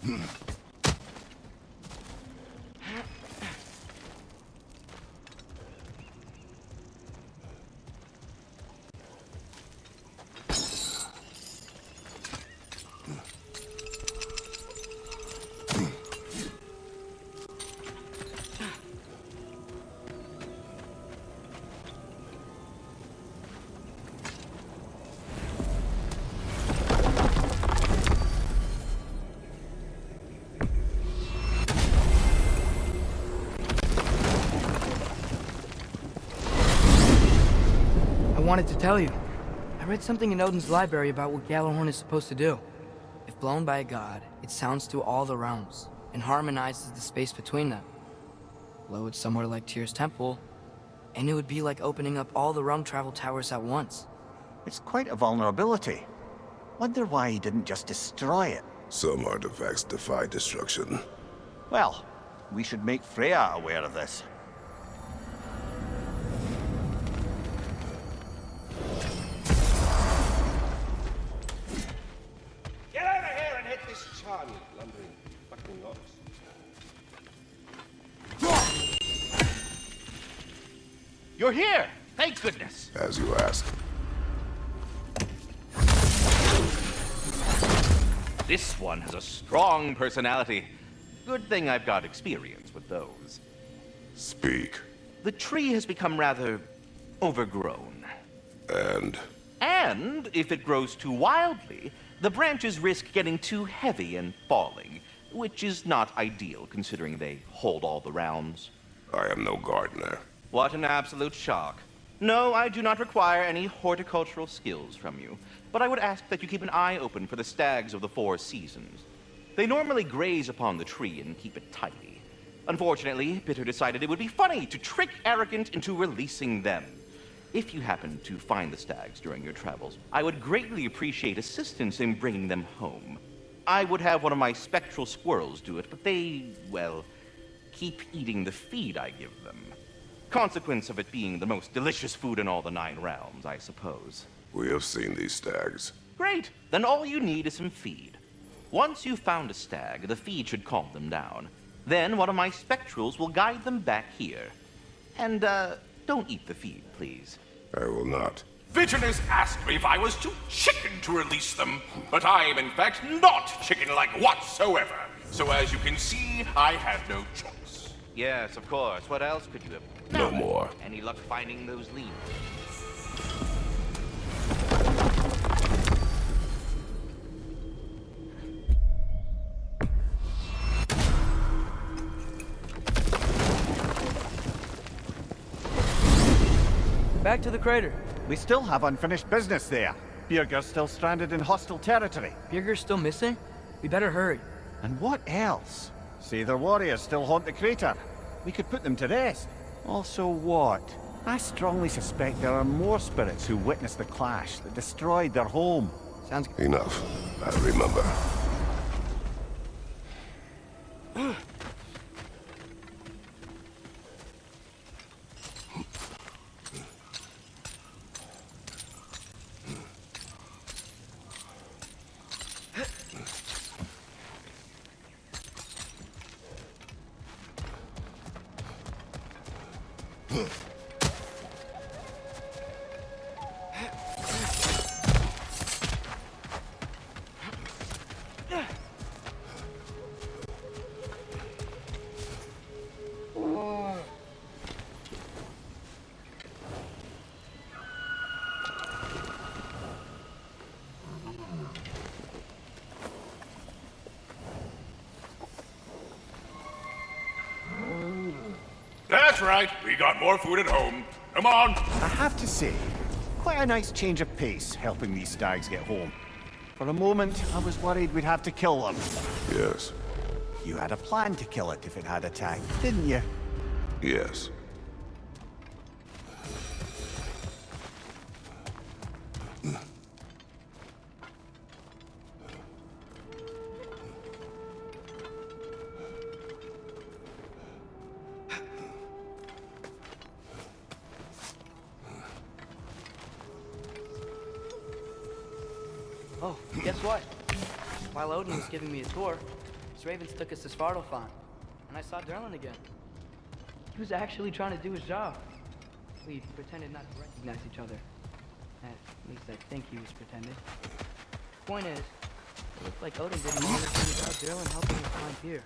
I wanted to tell you. I read something in Odin's library about what Gjallarhorn is supposed to do. If blown by a god, it sounds through all the realms and harmonizes the space between them. Blow it somewhere like Tyr's temple, and it would be like opening up all the realm travel towers at once. It's quite a vulnerability. Wonder why he didn't just destroy it. Some artifacts defy destruction. Well, we should make Freya aware of this. Get over here and hit this charm, you blundering fucking ox. You're here! Thank goodness! As you asked. This one has a strong personality. Good thing I've got experience with those. Speak. The tree has become rather overgrown. And if it grows too wildly, the branches risk getting too heavy and falling, which is not ideal considering they hold all the realms. I am no gardener. What an absolute shock. No, I do not require any horticultural skills from you, but I would ask that you keep an eye open for the stags of the four seasons. They normally graze upon the tree and keep it tidy. Unfortunately, Bitter decided it would be funny to trick Arrogant into releasing them. If you happen to find the stags during your travels, I would greatly appreciate assistance in bringing them home. I would have one of my spectral squirrels do it, but they, well, keep eating the feed I give them. Consequence of it being the most delicious food in all the 9 realms, I suppose. We have seen these stags. Great! Then all you need is some feed. Once you've found a stag, the feed should calm them down. Then one of my spectrals will guide them back here. And, don't eat the feed, please. I will not. Vigilance asked me if I was too chicken to release them, but I am in fact not chicken-like whatsoever. So as you can see, I had no choice. Yes, of course. What else could you have? No more. Any luck finding those leaves? Back to the crater. We still have unfinished business there. Birgir's still stranded in hostile territory. Birgir's still missing? We better hurry. And what else? Say their warriors still haunt the crater. We could put them to rest. Also what? I strongly suspect there are more spirits who witnessed the clash that destroyed their home. Sounds good. Enough. I remember. That's right, we got more food at home. Come on! I have to say, quite a nice change of pace helping these stags get home. For a moment, I was worried we'd have to kill them. Yes. You had a plan to kill it if it had attacked, didn't you? Yes. Oh, guess what? While Odin was giving me a tour, These ravens took us to Svartalfheim, and I saw Durlin again. He was actually trying to do his job. We pretended not to recognize each other. At least I think he was pretending. Point is, it looked like Odin didn't know anything about Durlin helping us find Tyr.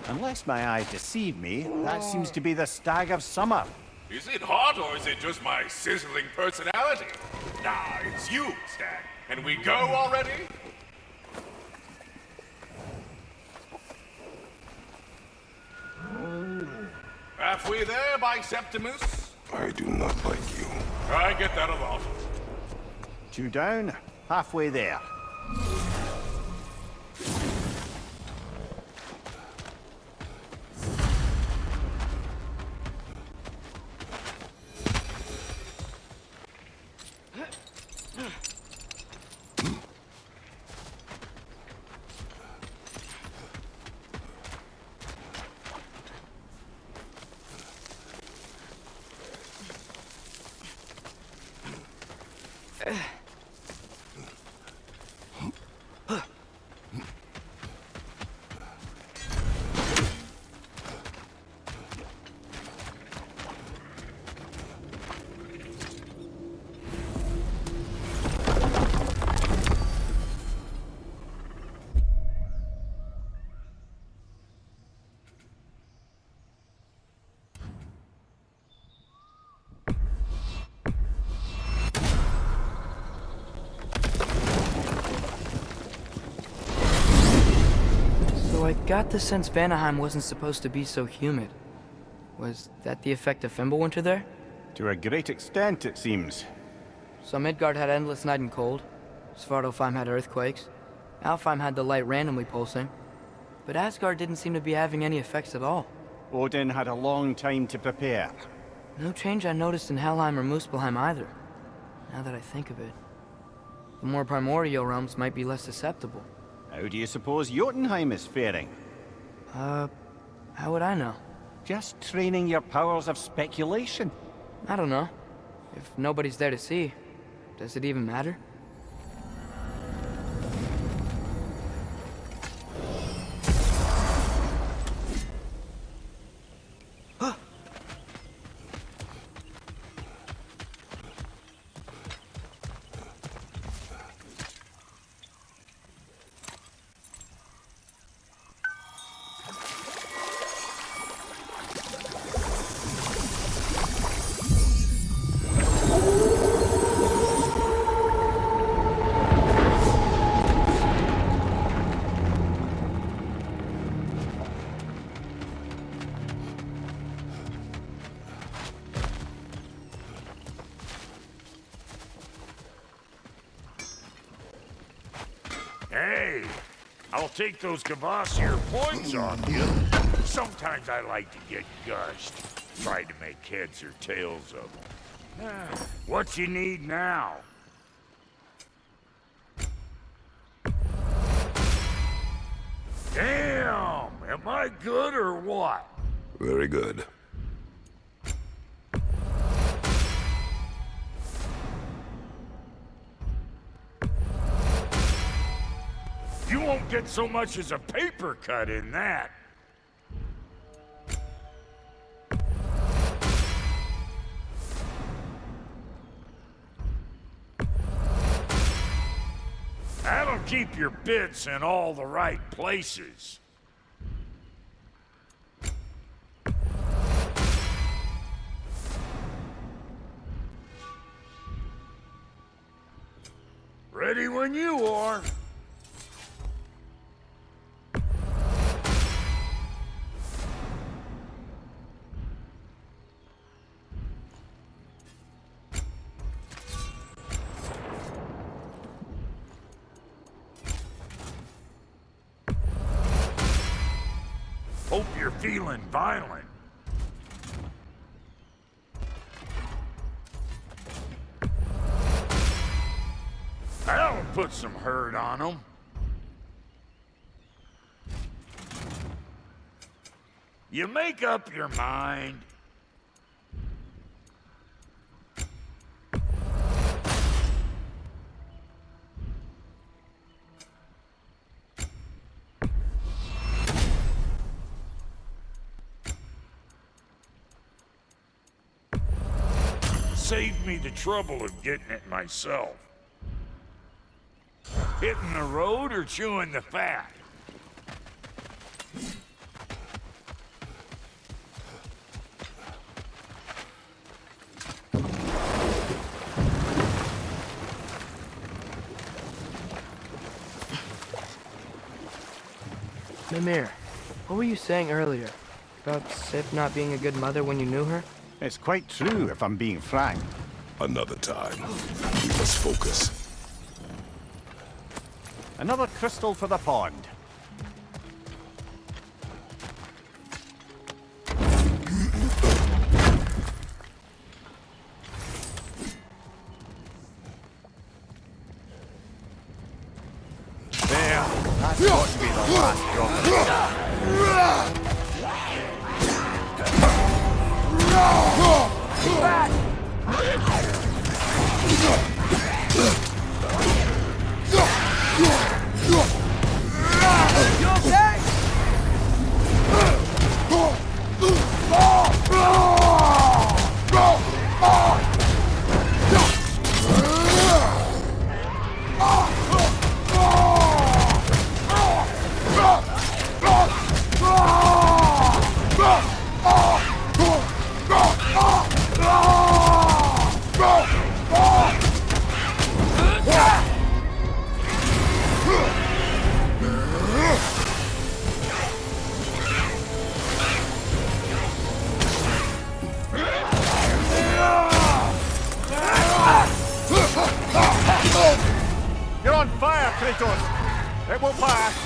Unless my eyes deceive me, that seems to be the Stag of Summer. Is it hot, or is it just my sizzling personality? Nah, it's you, Stag. Can we go already? Halfway there, by Septimus? I do not like you. I get that a lot. 2 down, halfway there. I got the sense Vanaheim wasn't supposed to be so humid. Was that the effect of Fimbulwinter there? To a great extent, it seems. So Midgard had endless night and cold. Svartalfheim had earthquakes. Alfheim had the light randomly pulsing. But Asgard didn't seem to be having any effects at all. Odin had a long time to prepare. No change I noticed in Helheim or Muspelheim either, now that I think of it. The more primordial realms might be less susceptible. How do you suppose Jotunheim is faring? How would I know? Just training your powers of speculation. I don't know. If nobody's there to see, does it even matter? Hey, I'll take those Kvasir points on you. Sometimes I like to get gushed, try to make heads or tails of them. What you need now? Damn! Am I good or what? Very good. You won't get so much as a paper cut in that. That'll keep your bits in all the right places. Ready when you are. feeling violent. That'll put some hurt on them. You make up your mind. Saved me the trouble of getting it myself. Hitting the road or chewing the fat? Mimir, what were you saying earlier? About Sif not being a good mother when you knew her? It's quite true, if I'm being frank. Another time. We must focus. Another crystal for the pond. There. That's got to be the last drop. You're on fire, Kratos! It will pass!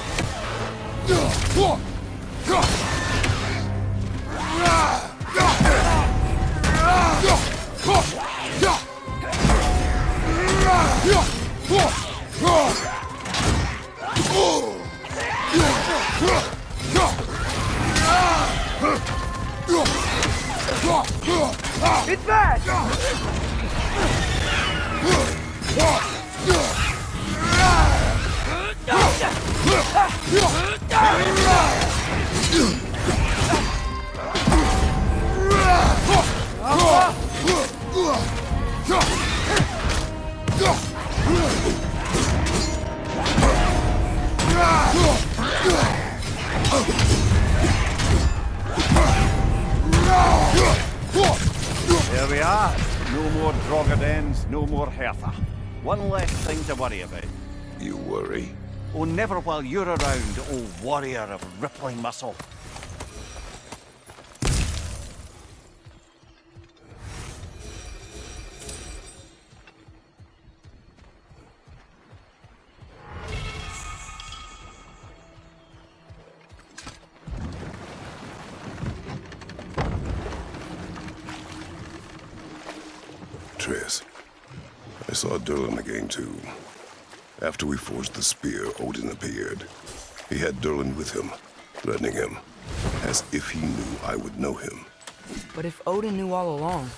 It's bad! There we are. No more Drogadens, no more Hertha. One less thing to worry about. You worry? Oh, never while you're around, oh warrior of rippling muscle. Atreus. I saw Durlin again too. After we forged the spear, Odin appeared. He had Durlin with him, threatening him, as if he knew I would know him. But if Odin knew all along,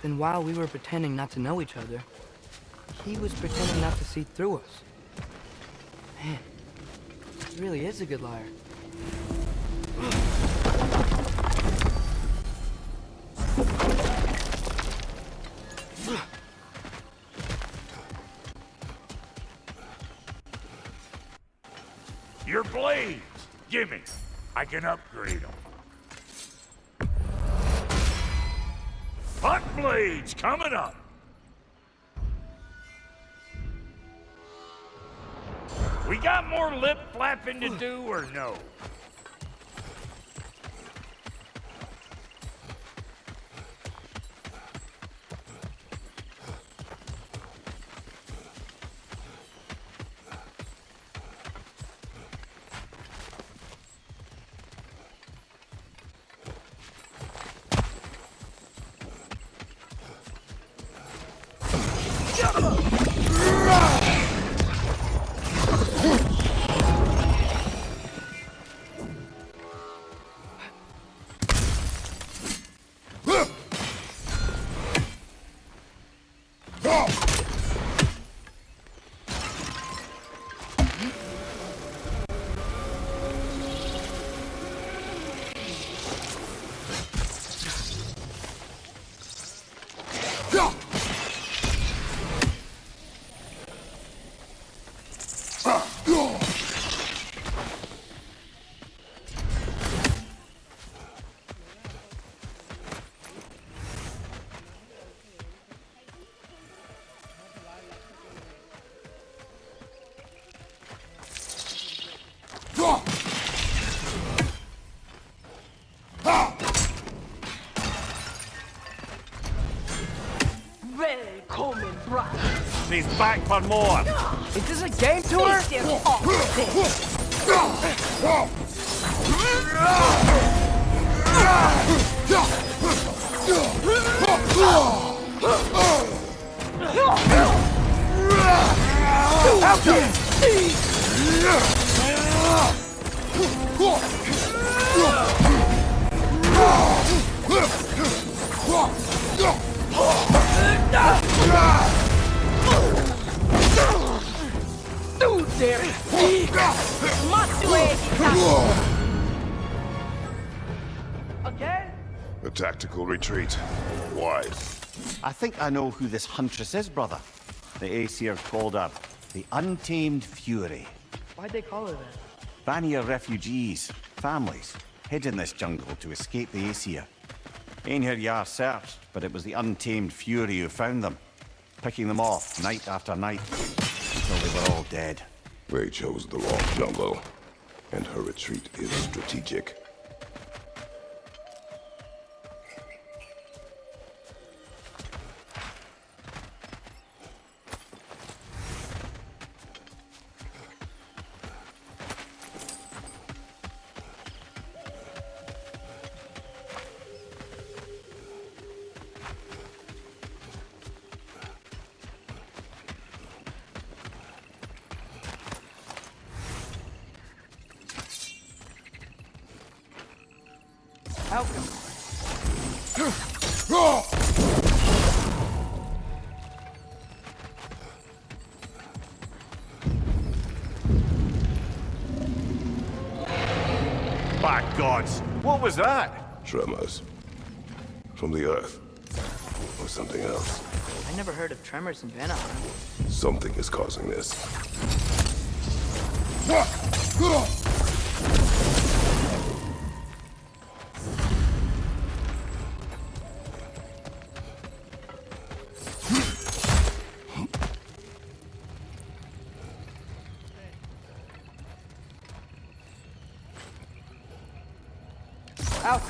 then while we were pretending not to know each other, he was pretending not to see through us. Man, he really is a good liar. Your blades! Gimme! I can upgrade them. Butt blades coming up! We got more lip flapping to do or no? He's back for more. Is this a game tour? Again? A tactical retreat. Why? I think I know who this huntress is, brother. The Aesir called her the Untamed Fury. Why'd they call her that? Vanir refugees, families, hid in this jungle to escape the Aesir. Einhir Jarl searched, but it was the Untamed Fury who found them, picking them off night after night, until they were all dead. They chose the wrong jungle, and her retreat is strategic. By gods, what was that? Tremors. From the earth. Or something else. I never heard of tremors in Vanaheim. Something is causing this. Out.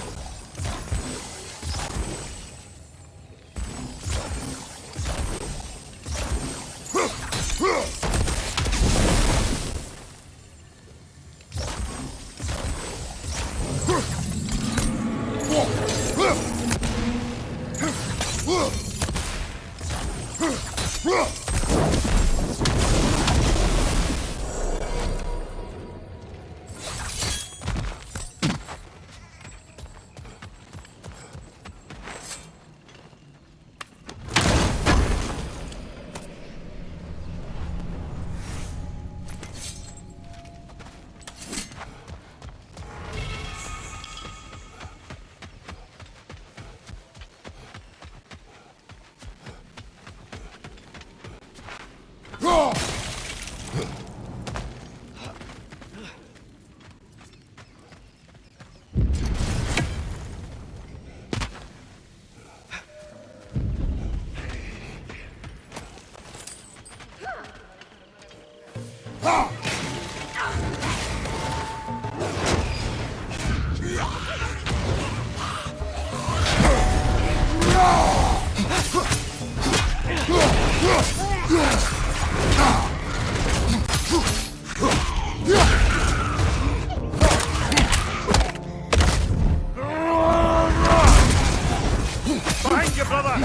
Behind you, brother!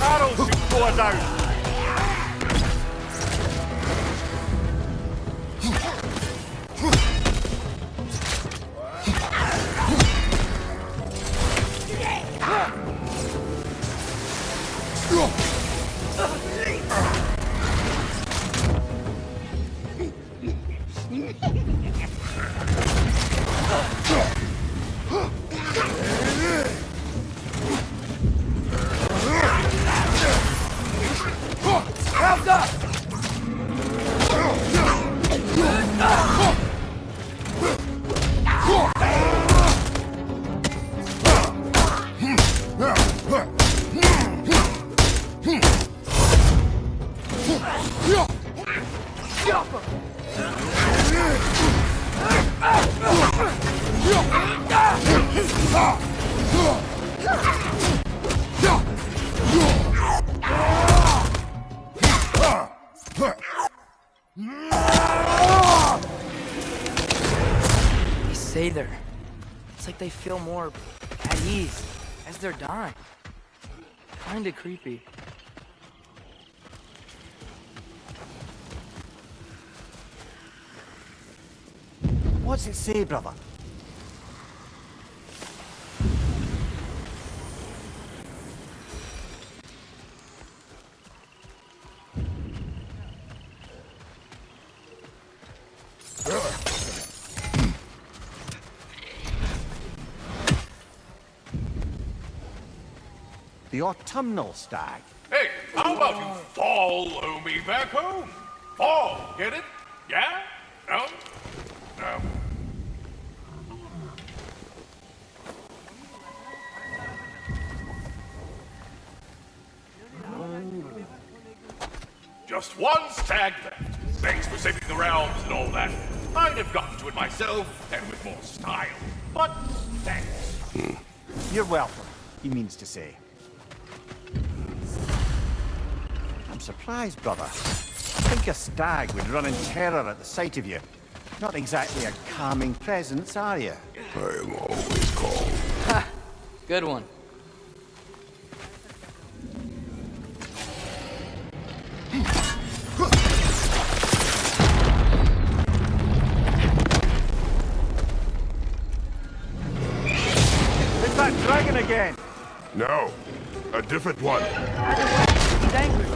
Arrows should pour down. breather. It's like they feel more at ease as they're dying. Kinda creepy. What's it say, brother? The autumnal stag. Hey, how about you follow me back home? Fall, get it? Yeah? No? No. Just one stag left. Thanks for saving the realms and all that. I'd have gotten to it myself, and with more style. But thanks. You're welcome, he means to say. I'm surprised, brother. I think a stag would run in terror at the sight of you. Not exactly a calming presence, are you? I am always calm. Ha! Good one. It's that dragon again! No, a different one. He's angry.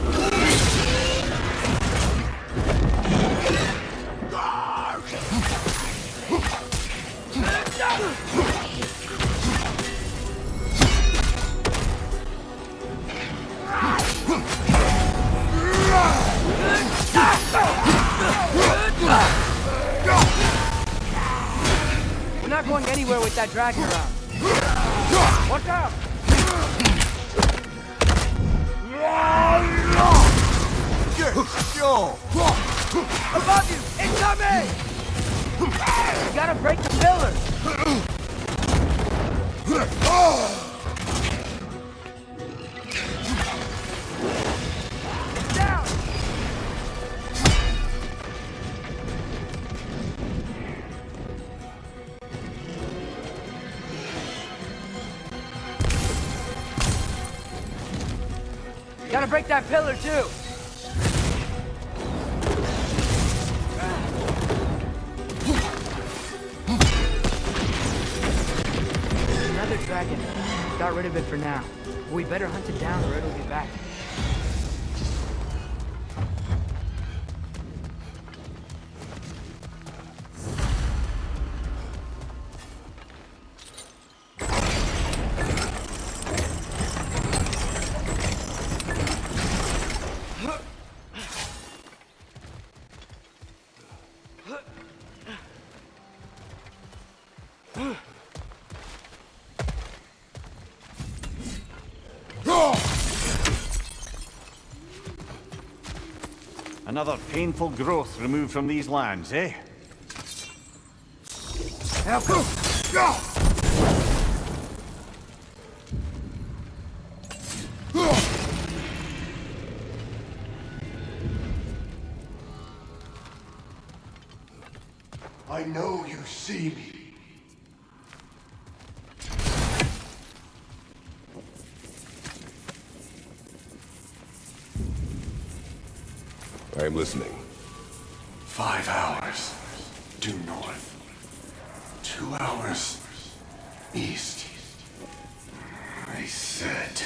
We're not going anywhere with that dragon around. Watch out! Yo! Above you! Incoming! You gotta break the pillar! Down! Gotta break that pillar too! Another dragon. Got rid of it for now. We better hunt it down or it'll be back. Another painful growth removed from these lands, eh? Help us! I know you see me. I'm listening. 5 hours due north. 2 hours east. I said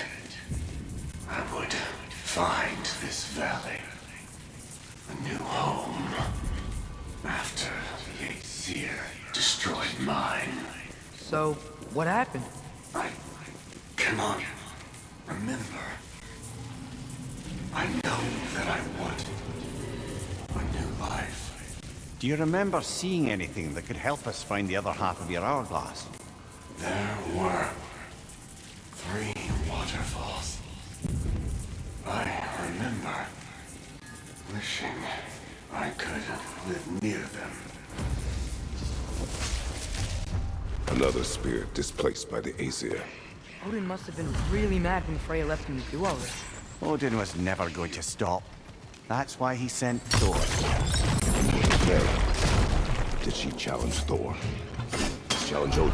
I would find this valley a new home after the Aesir destroyed mine. So, what happened? I cannot remember. I know that I want a new life. Do you remember seeing anything that could help us find the other half of your hourglass? There were 3 waterfalls. I remember wishing I could live near them. Another spirit displaced by the Aesir. Odin must have been really mad when Freya left him to do all this. Odin was never going to stop. That's why he sent Thor. Did she challenge Thor? challenge Odin?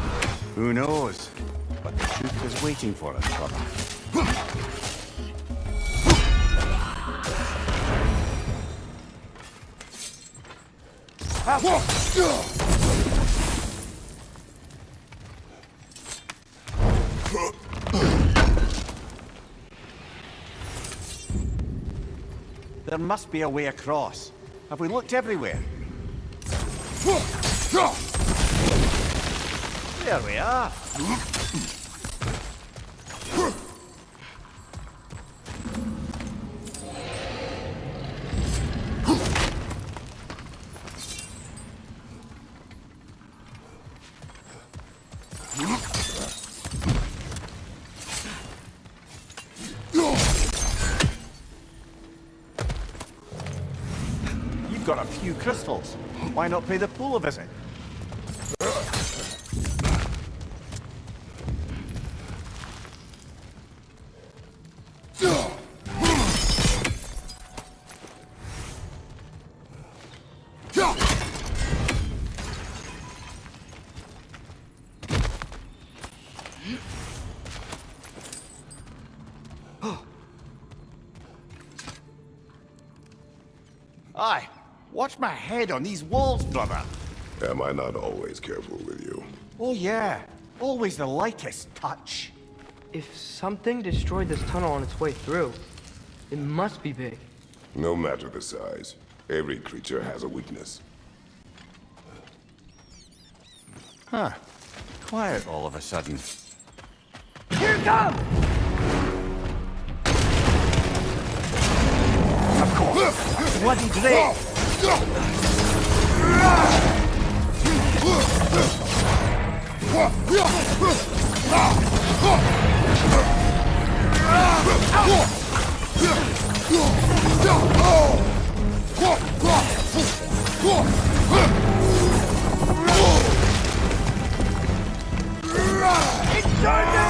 Who knows? But the truth is waiting for us, brother. There must be a way across. Have we looked everywhere? There we are. You've got a few crystals. Why not pay the pool a visit? Aye, watch my head on these walls, brother. Am I not always careful with you? Oh yeah, always the lightest touch. If something destroyed this tunnel on its way through, it must be big. No matter the size, every creature has a weakness. Huh. Quiet all of a sudden. Here it comes! Of course. Bloody great. It's charging!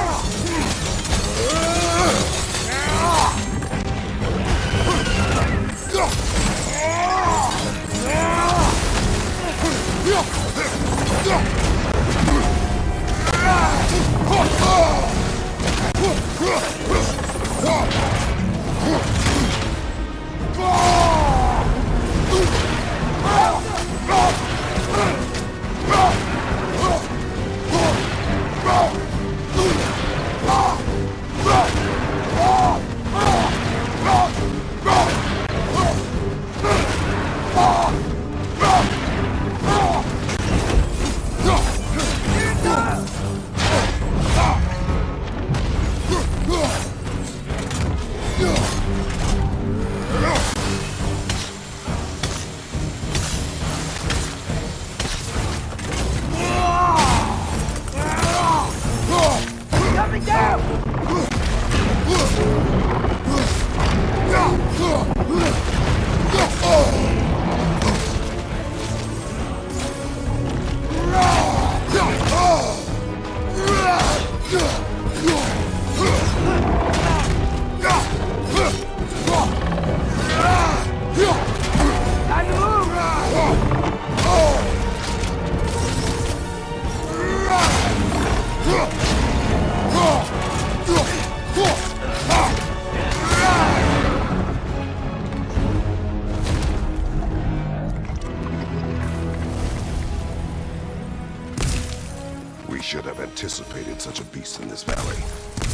We should have anticipated such a beast in this valley.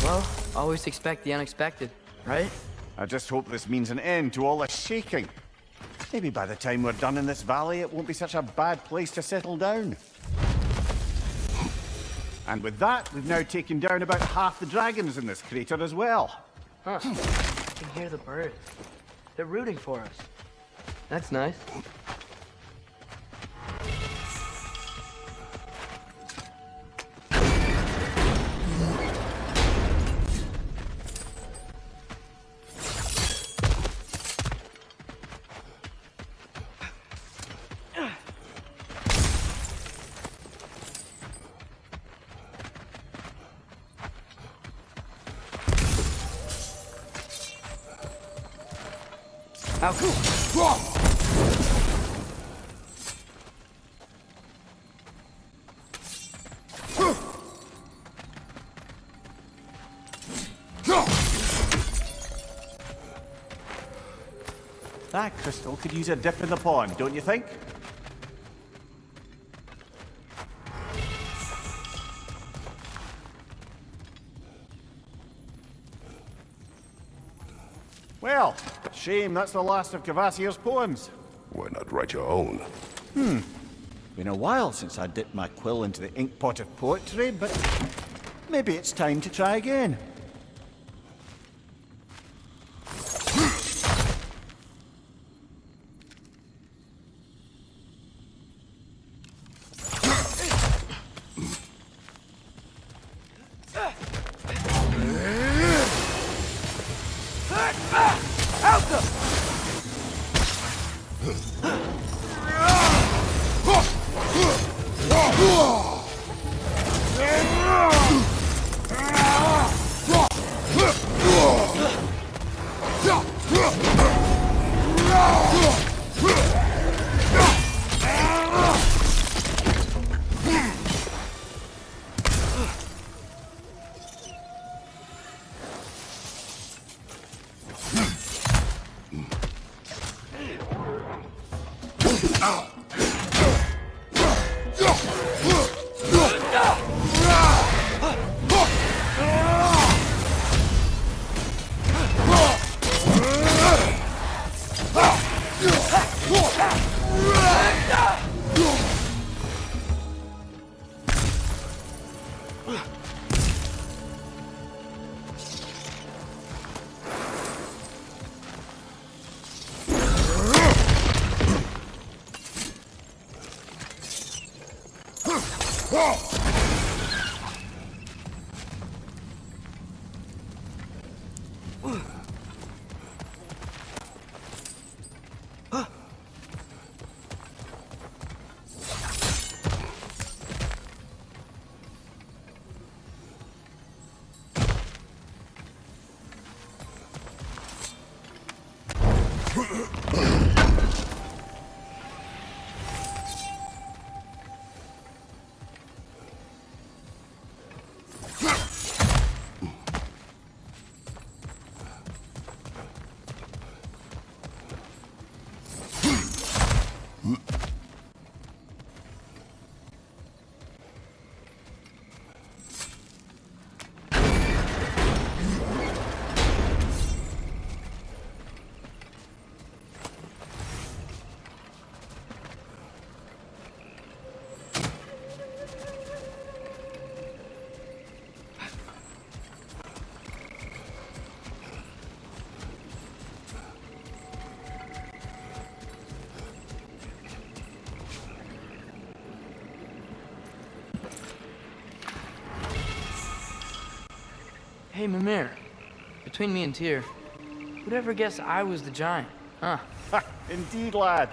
Well, always expect the unexpected, right? I just hope this means an end to all this shaking. Maybe by the time we're done in this valley, it won't be such a bad place to settle down. And with that, we've now taken down about half the dragons in this crater as well. Huh. I can hear the birds. They're rooting for us. That's nice. That crystal could use a dip in the pond, don't you think? Well, shame that's the last of Kvasir's poems. Why not write your own? Been a while since I dipped my quill into the ink pot of poetry, but maybe it's time to try again. Hey, Mimir. Between me and Tyr, who'd ever guess I was the giant, huh? Indeed, lad.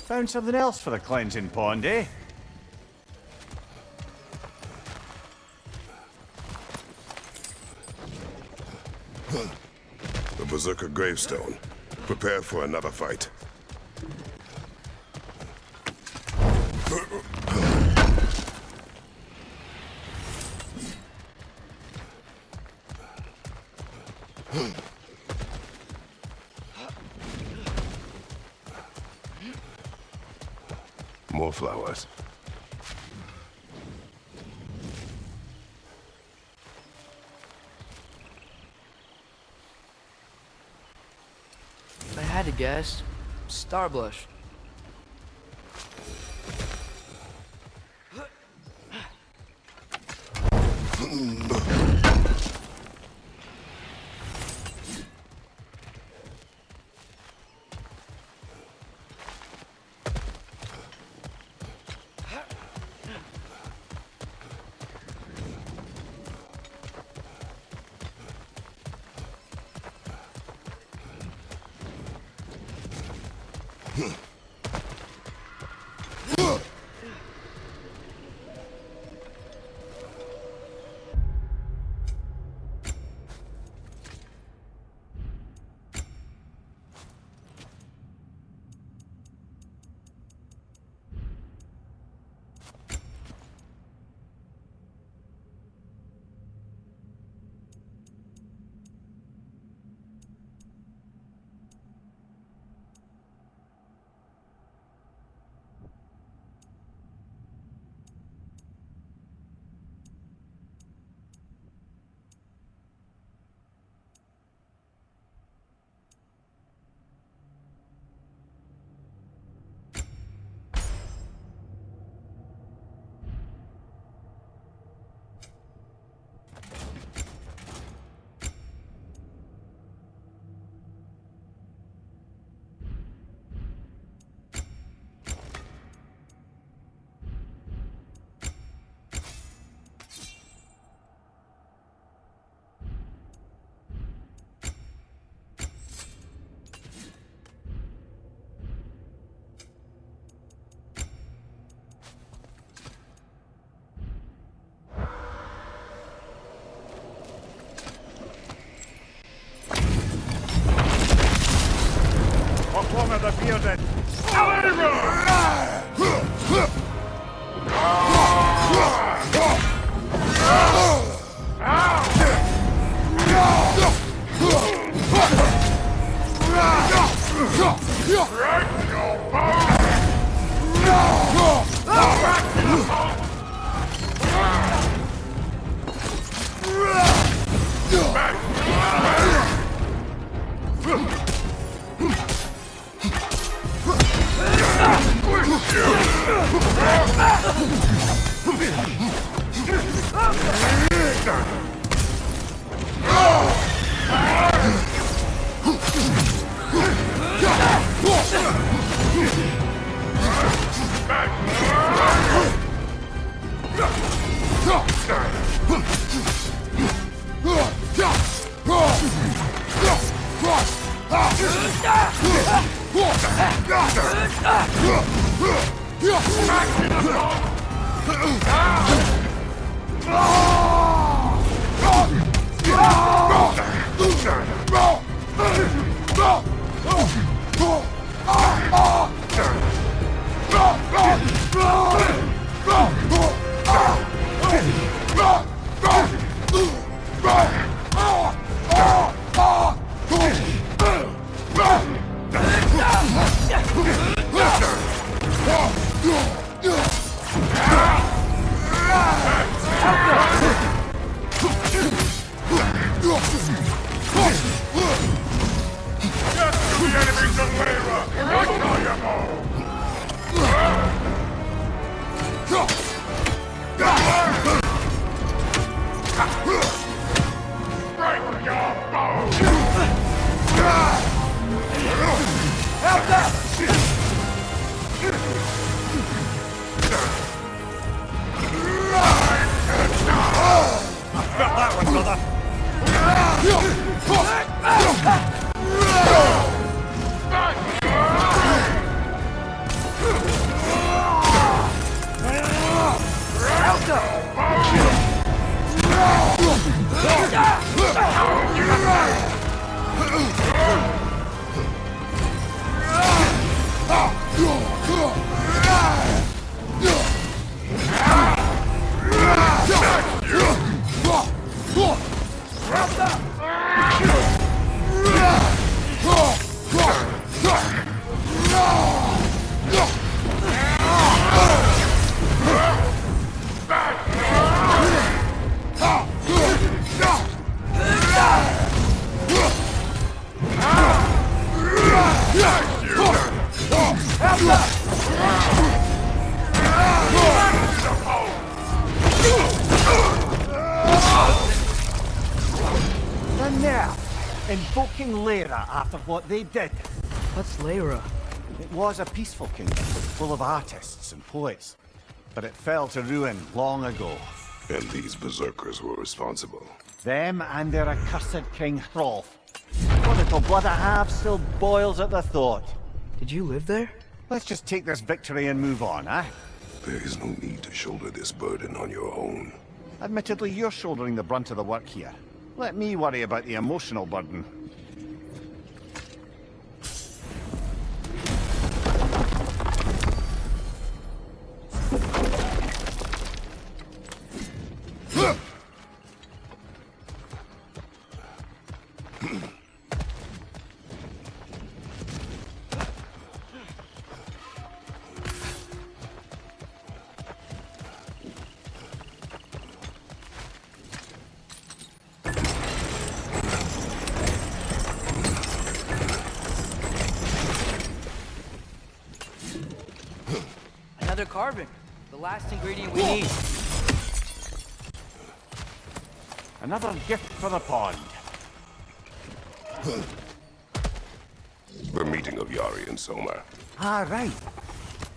Found something else for the cleansing pond, eh? The Berserker gravestone. Prepare for another fight. More flowers. If I had to guess, Starblush. One of the bearded. Invoking Lyra after what they did. What's Lyra? It was a peaceful kingdom, full of artists and poets. But it fell to ruin long ago. And these berserkers were responsible. Them and their accursed King Hrolf. What little blood I have still boils at the thought. Did you live there? Let's just take this victory and move on, eh? There is no need to shoulder this burden on your own. Admittedly, you're shouldering the brunt of the work here. Let me worry about the emotional burden. Another carving. The last ingredient we need. Another gift for the pond. The meeting of Yari and Soma. Ah, right.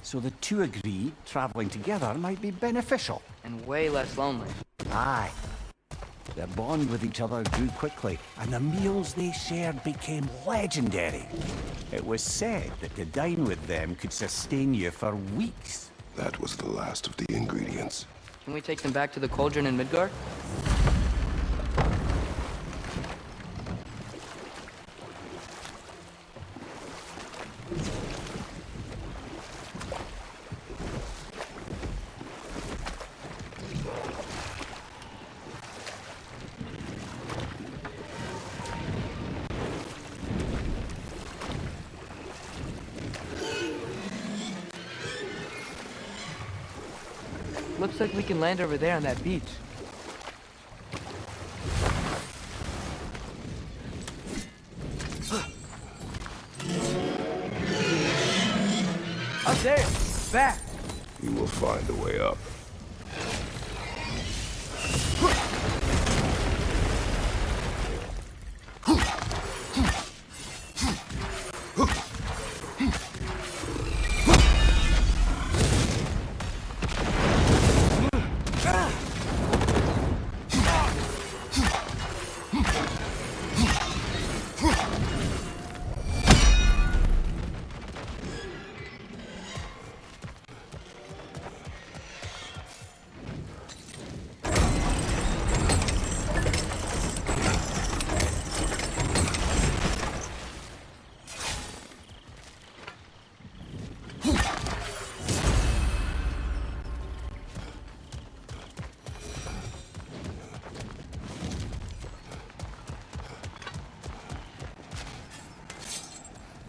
So the two agreed traveling together might be beneficial. And way less lonely. Aye. Their bond with each other grew quickly, and the meals they shared became legendary. It was said that to dine with them could sustain you for weeks. That was the last of the ingredients. Can we take them back to the cauldron in Midgard? Looks like we can land over there on that beach. Up there! Back! We will find a way up.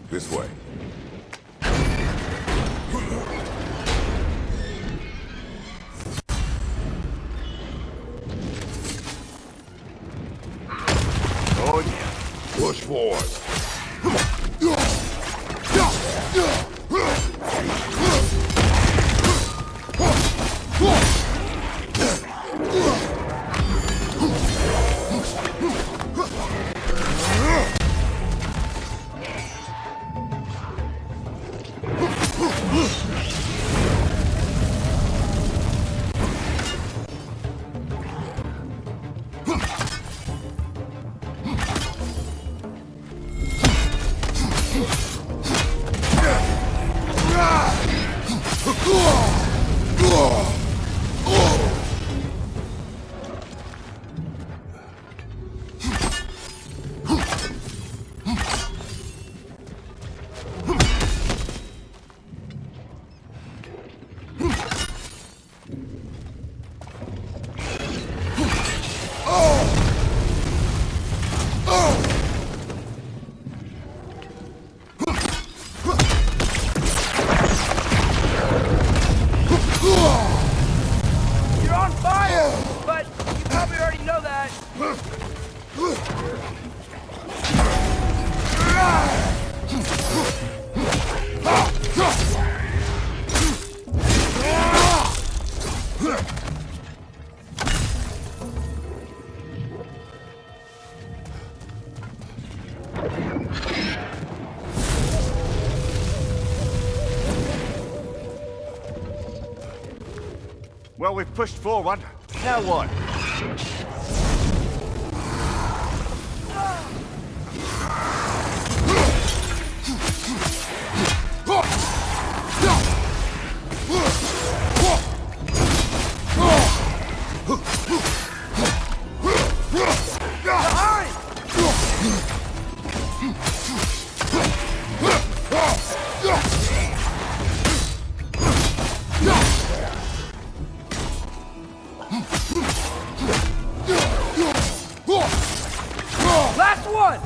This way. Oh yeah. Push forward. Well, we've pushed forward. Now what? Last one!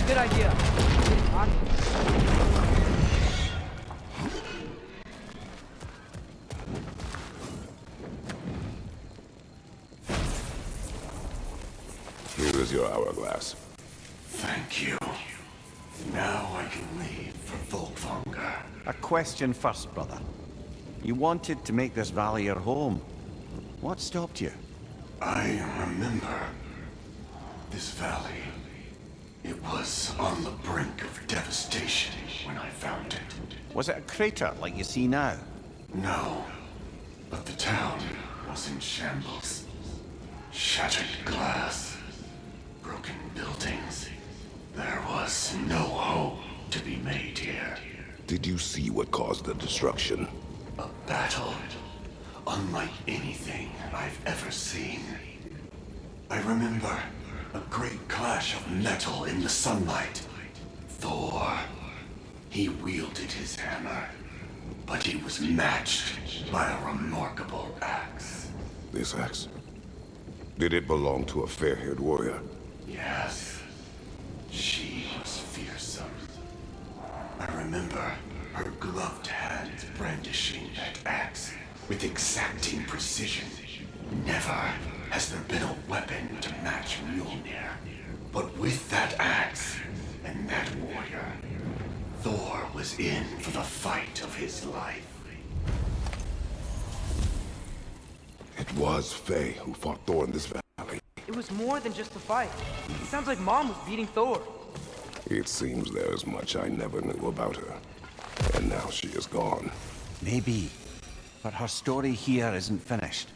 Good idea. Here is your hourglass. Thank you. Now I can leave for Volkvanger. A question first, brother. You wanted to make this valley your home. What stopped you? I remember this valley. It was on the brink of devastation when I found it. Was it a crater like you see now? No, but the town was in shambles. Shattered glass, broken buildings. There was no hope to be made here. Did you see what caused the destruction? A battle unlike anything I've ever seen. I remember a great clash of metal in the sunlight. Thor, he wielded his hammer, but he was matched by a remarkable axe. This axe? Did it belong to a fair-haired warrior? Yes, she was fearsome. I remember her gloved hands brandishing that axe with exacting precision. Never has there been a weapon to match Mjolnir. But with that axe and that warrior, Thor was in for the fight of his life. It was Faye who fought Thor in this valley. It was more than just a fight. It sounds like Mom was beating Thor. It seems there is much I never knew about her. And now she is gone. Maybe. But her story here isn't finished.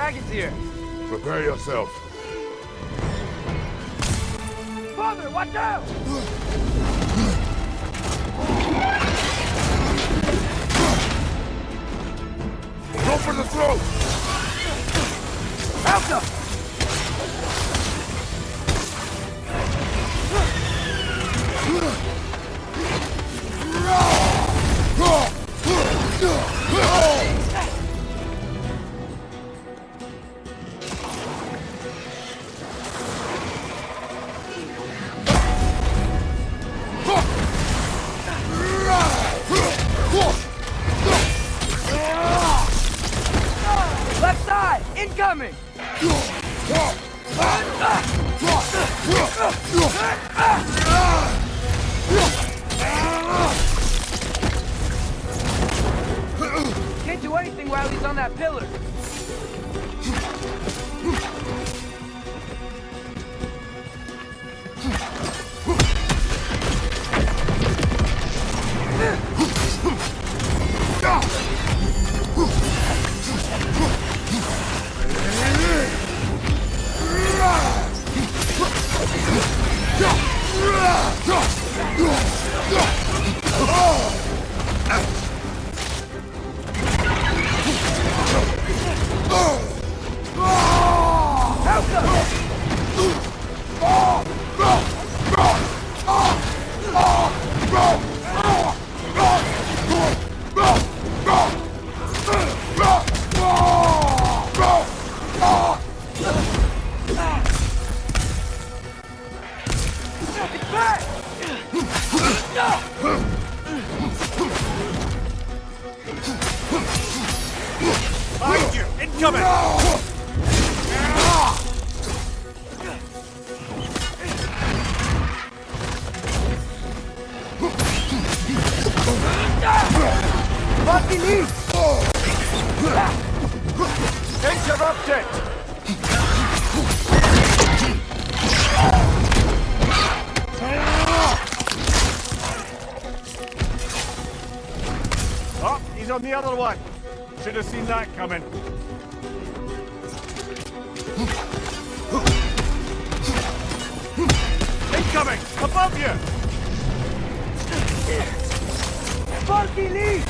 dragon's here. Prepare yourself. Father, watch out! Go for the throat! Alka! Left side! Incoming! Can't do anything while he's on that pillar. Behind you! Incoming! Interrupted! Oh, he's on the other one. Should have seen that coming. Incoming! Above you! Sparky Lee!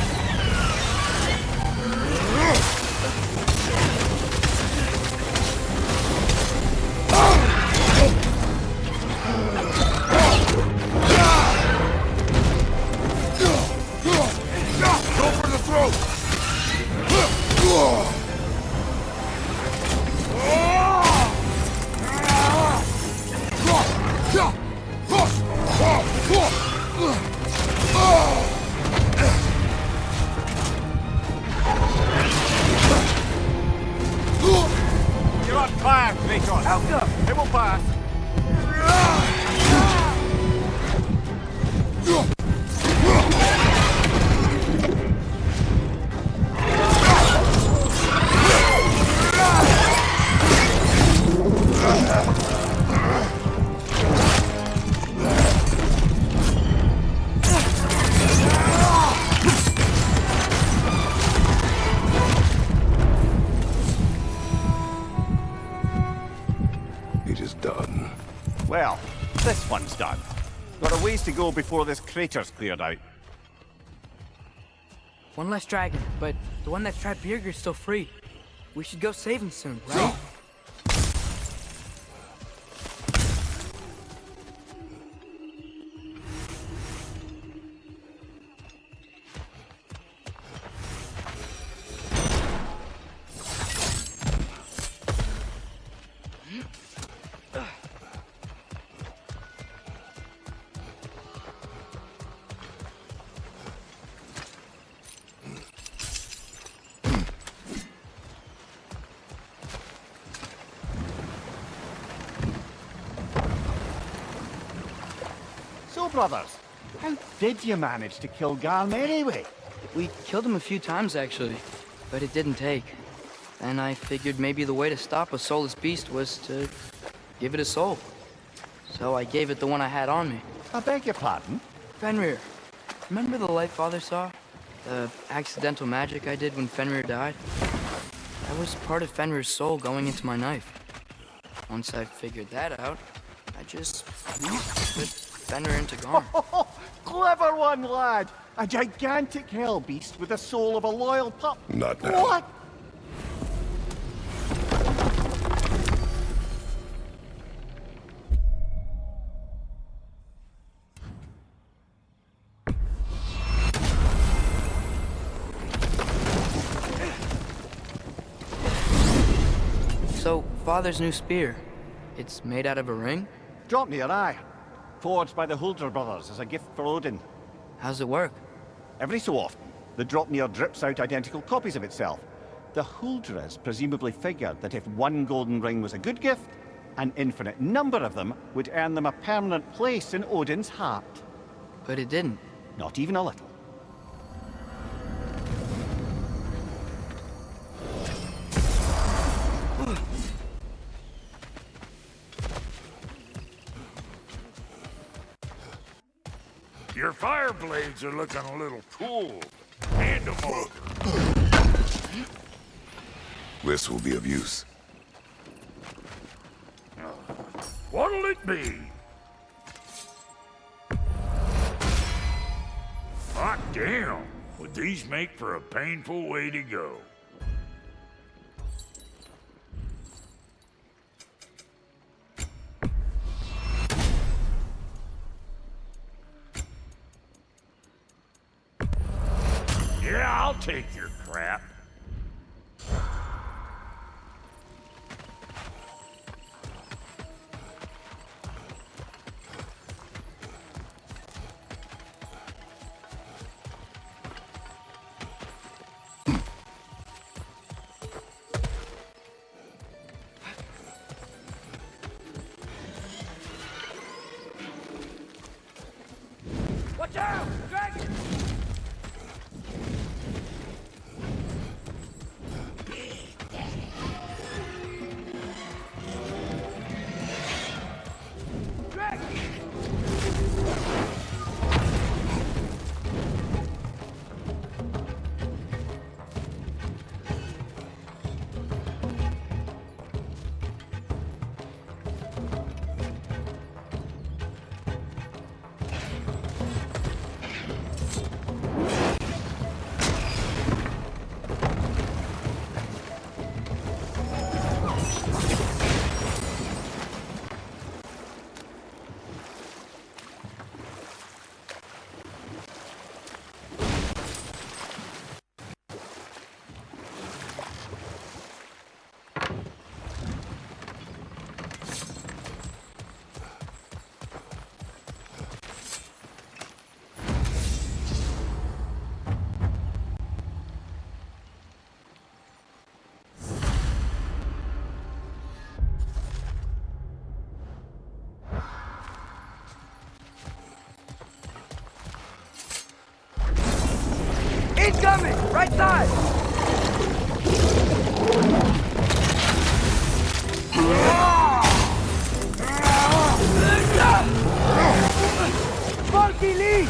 Go for the throat! You're on fire, Kratos! Alka! It will pass! It is done. Well, this one's done. Got a ways to go before this crater's cleared out. One less dragon, but the one that trapped Birger's still free. We should go save him soon, right? So, brothers, how did you manage to kill Garm anyway? We killed him a few times, actually, but it didn't take. And I figured maybe the way to stop a soulless beast was to give it a soul. So I gave it the one I had on me. I beg your pardon? Fenrir. Remember the light Father saw? The accidental magic I did when Fenrir died? That was part of Fenrir's soul going into my knife. Once I figured that out, I just put Fenrir into Garm. Clever one, lad! A gigantic hell beast with the soul of a loyal pup. Not now. What? So, Father's new spear, it's made out of a ring? Drop me your eye. Forged by the Huldra brothers as a gift for Odin. How's it work? Every so often, the Dropnir drips out identical copies of itself. The Huldras presumably figured that if one golden ring was a good gift, an infinite number of them would earn them a permanent place in Odin's heart. But it didn't. Not even a little. Your fire blades are looking a little cool. Hand them over. This will be of use. What'll it be? Hot damn! Would these make for a painful way to go? Yeah, I'll take your crap. Watch out! Dragon! Incoming! Right side! Monkey lead!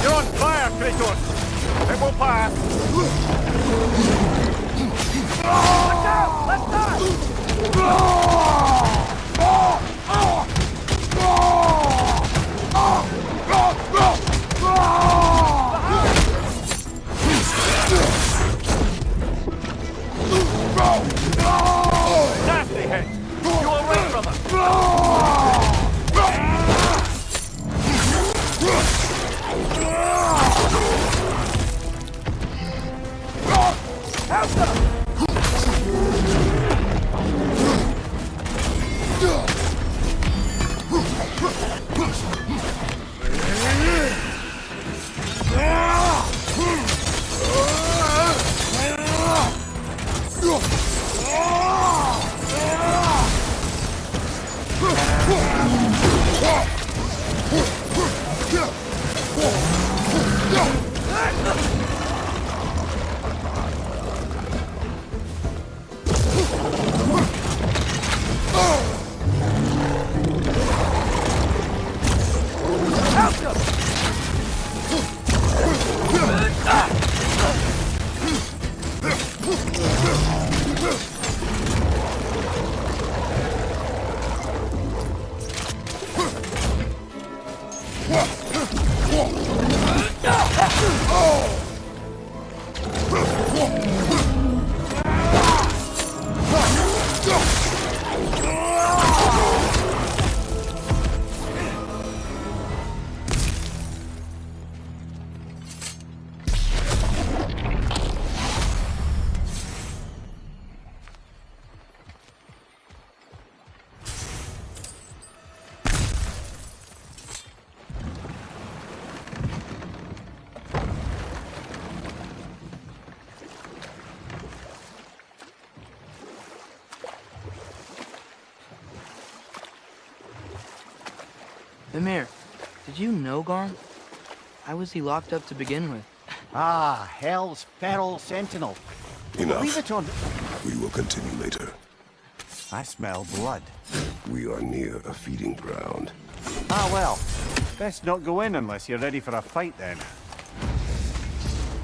You're on fire, Kratos! It will pass! Watch out! Left side! Nasty hit! You all right, brother? Help them! Mimir, did you know Garm? Why was he locked up to begin with? Ah, Hell's feral sentinel. Leave Enough. it on. We will continue later. I smell blood. We are near a feeding ground. Ah, well. Best not go in unless you're ready for a fight, then.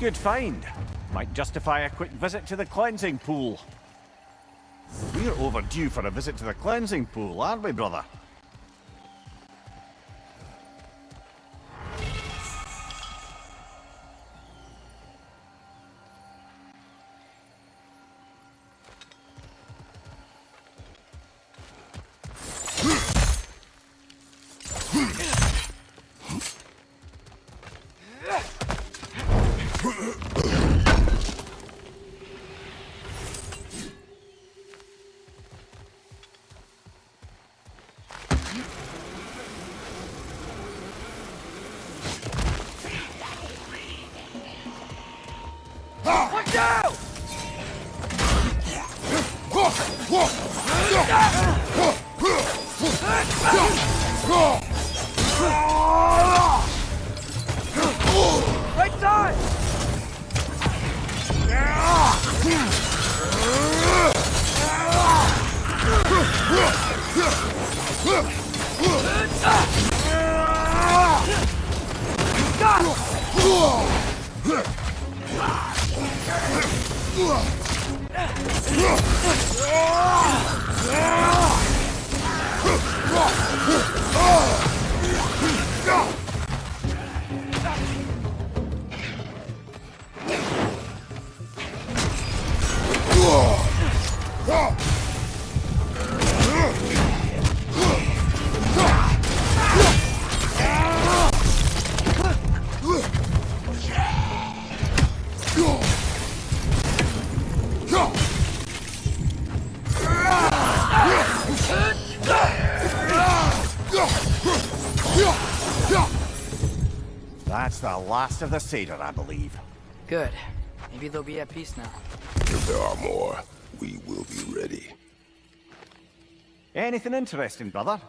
Good find. Might justify a quick visit to the cleansing pool. We're overdue for a visit to the cleansing pool, aren't we, brother? Watch out! Right side! That's the last of the Seder, I believe. Good. Maybe they'll be at peace now. If there are more, we will be ready. Anything interesting, brother?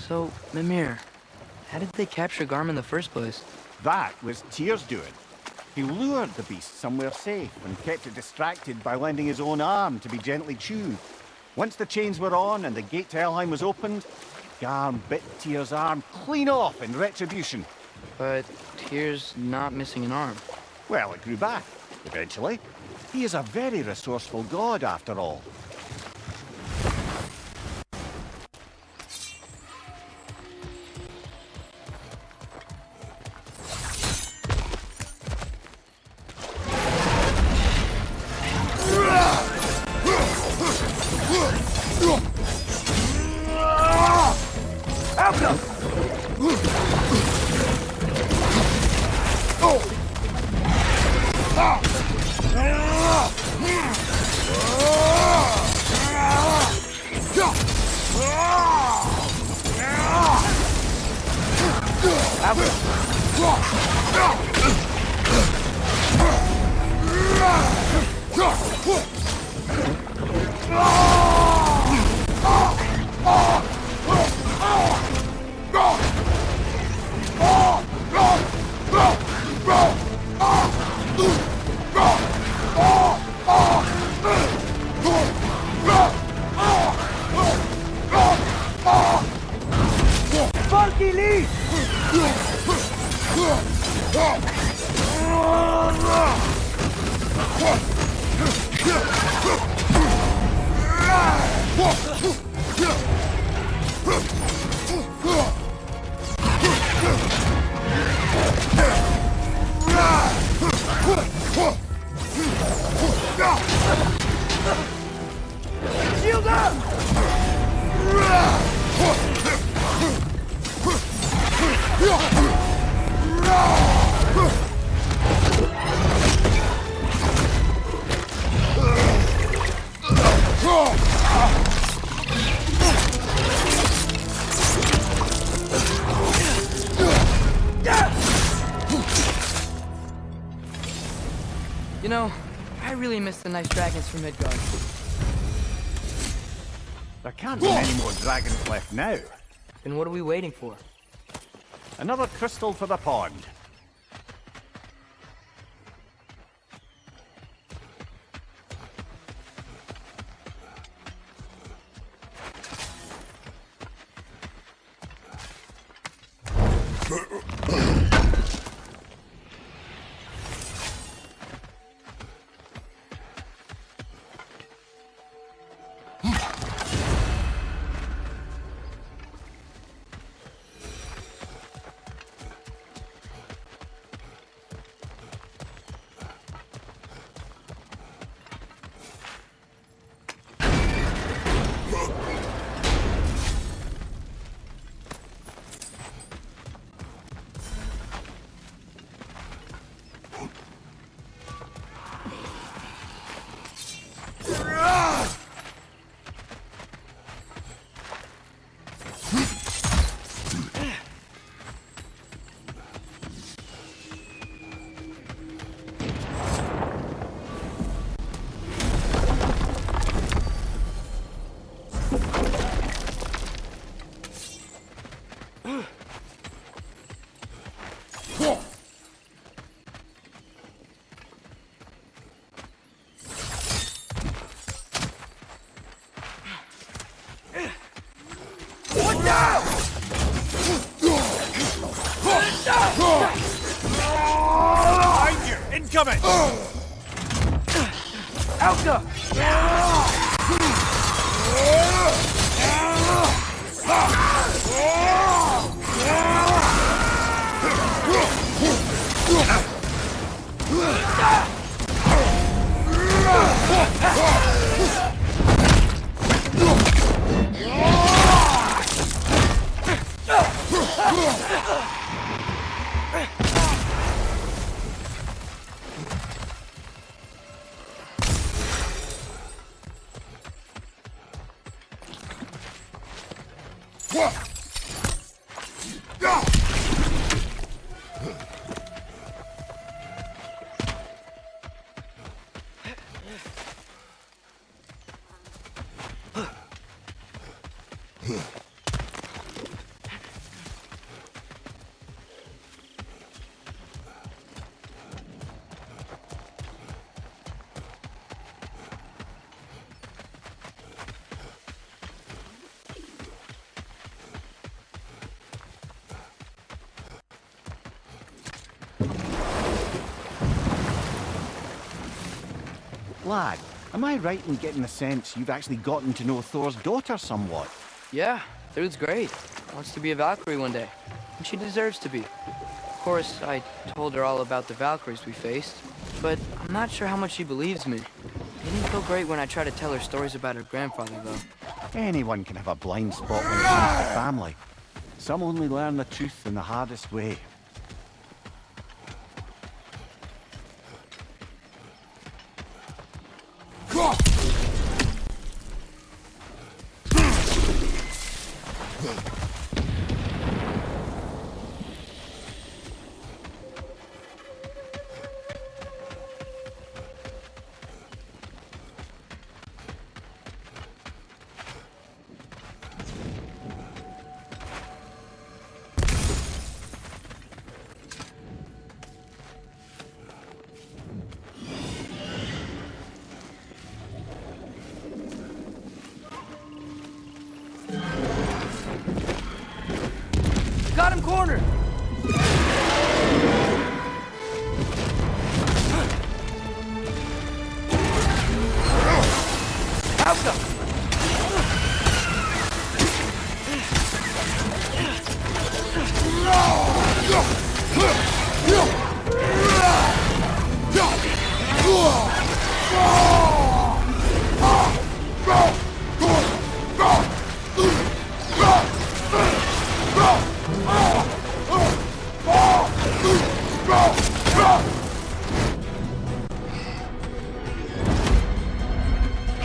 So, Mimir, how did they capture Garm in the first place? That was Tyr's doing. He lured the beast somewhere safe and kept it distracted by lending his own arm to be gently chewed. Once the chains were on and the gate to Helheim was opened, Garm bit Tyr's arm clean off in retribution. But Tyr's not missing an arm. Well, it grew back, eventually. He is a very resourceful god, after all. Shield up! You know, I really miss the nice dragons from Midgard. There can't be any more dragons left now. Then what are we waiting for? Another crystal for the pond. Incoming! Alka! Lad, am I right in getting the sense you've actually gotten to know Thor's daughter somewhat? Yeah, dude's great. Wants to be a Valkyrie one day. And she deserves to be. Of course, I told her all about the Valkyries we faced, but I'm not sure how much she believes me. It didn't feel great when I tried to tell her stories about her grandfather, though. Anyone can have a blind spot when it comes to family. Some only learn the truth in the hardest way. Got him cornered! Alpha!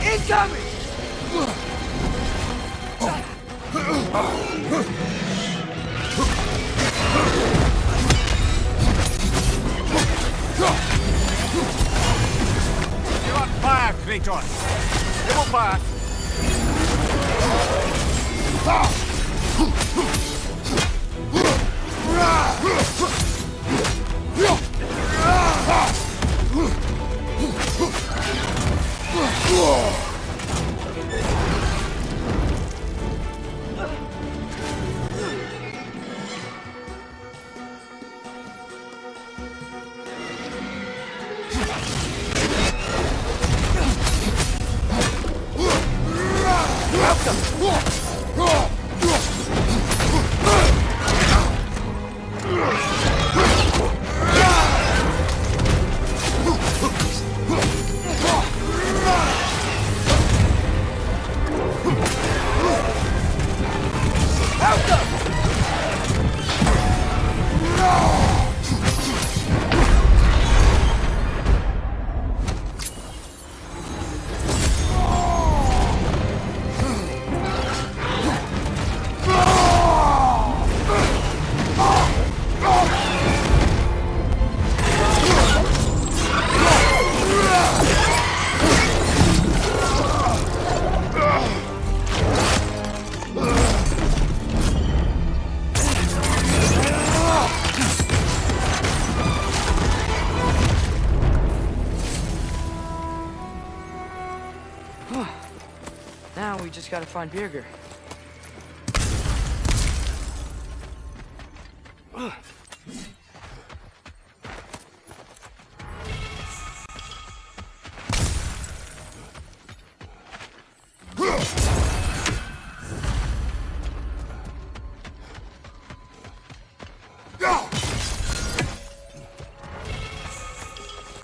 Incoming! You're on fire, Kratos! It will pass! Now we just gotta find Birger.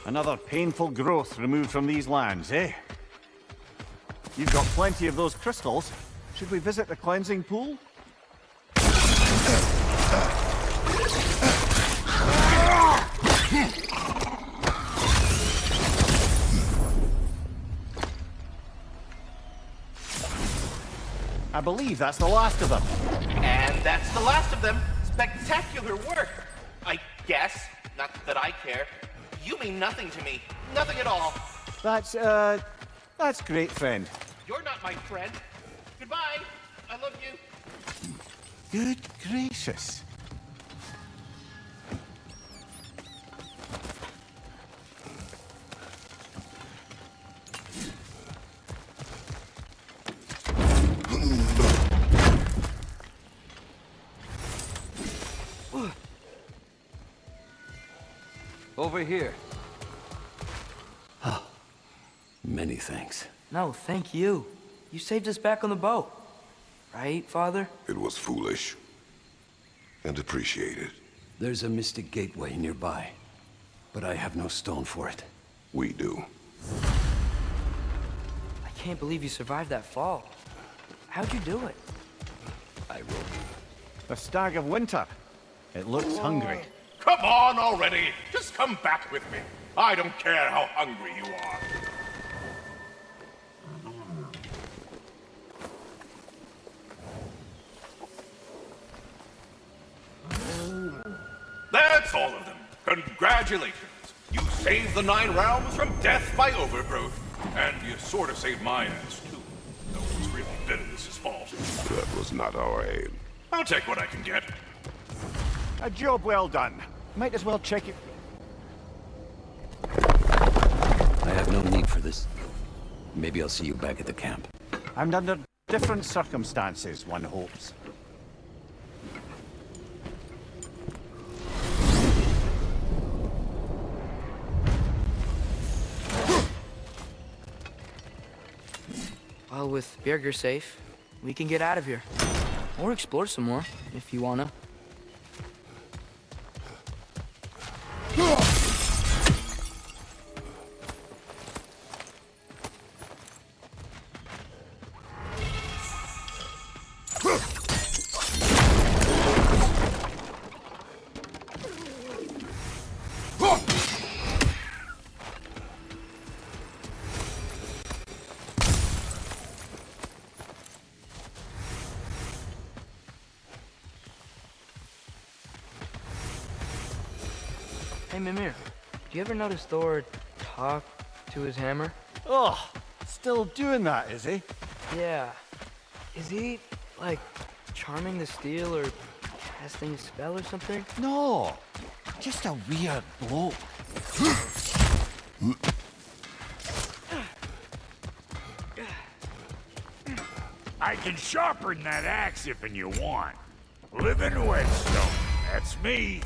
Another painful growth removed from these lands, eh? You've got plenty of those crystals. Should we visit the cleansing pool? I believe that's the last of them. that's the last of them. Spectacular work, I guess. Not that I care. You mean nothing to me. Nothing at all. That's great, friend. You're not my friend. Goodbye. I love you. Good gracious. Over here. Many thanks. No, thank you. You saved us back on the boat. Right, Father? It was foolish. And appreciated. There's a mystic gateway nearby, but I have no stone for it. We do. I can't believe you survived that fall. How'd you do it? I will. The Stag of Winter. It looks hungry. Come on already! Just come back with me. I don't care how hungry you are. That's all of them. Congratulations. You saved the 9 realms from death by overgrowth. And you sort of saved my ass, too. No one's really Bitterness's fault. That was not our aim. I'll take what I can get. A job well done. Might as well check it. I have no need for this. Maybe I'll see you back at the camp. And under different circumstances, one hopes. Well, with Birger safe, we can get out of here. Or explore some more, if you wanna. Hey, Mimir, do you ever notice Thor talk to his hammer? Oh, still doing that, is he? Yeah. Is he, like, charming the steel or casting a spell or something? No, just a weird bloke. I can sharpen that axe if you want. Living whetstone, that's me.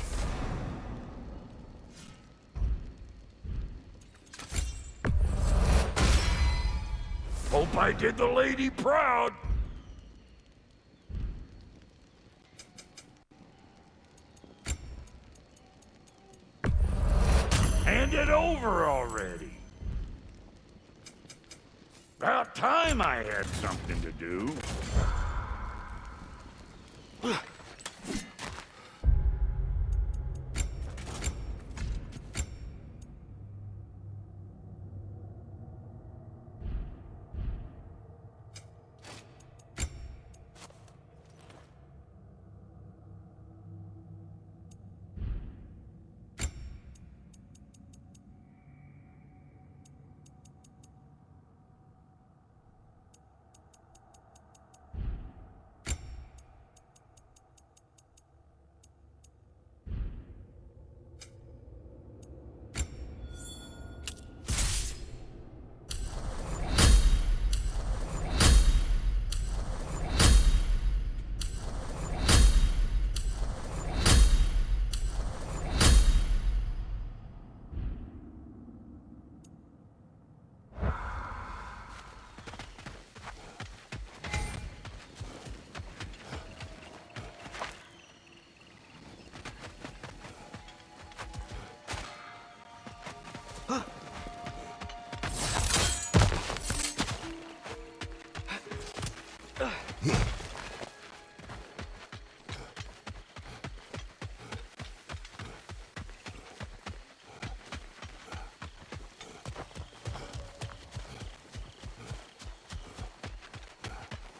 Hope I did the lady proud. Hand it over already. About time I had something to do.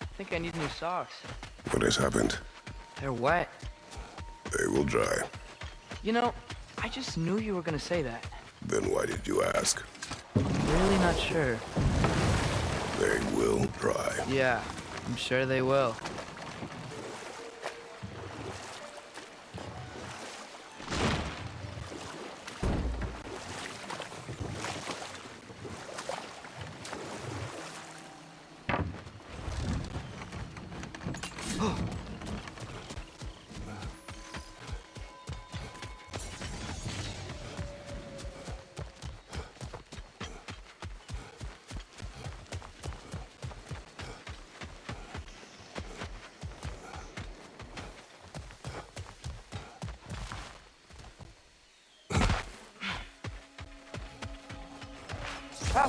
I think I need new socks. What has happened? They're wet. They will dry. You know, I just knew you were gonna say that. Then why did you ask? I'm really not sure. They will dry. Yeah, I'm sure they will. Time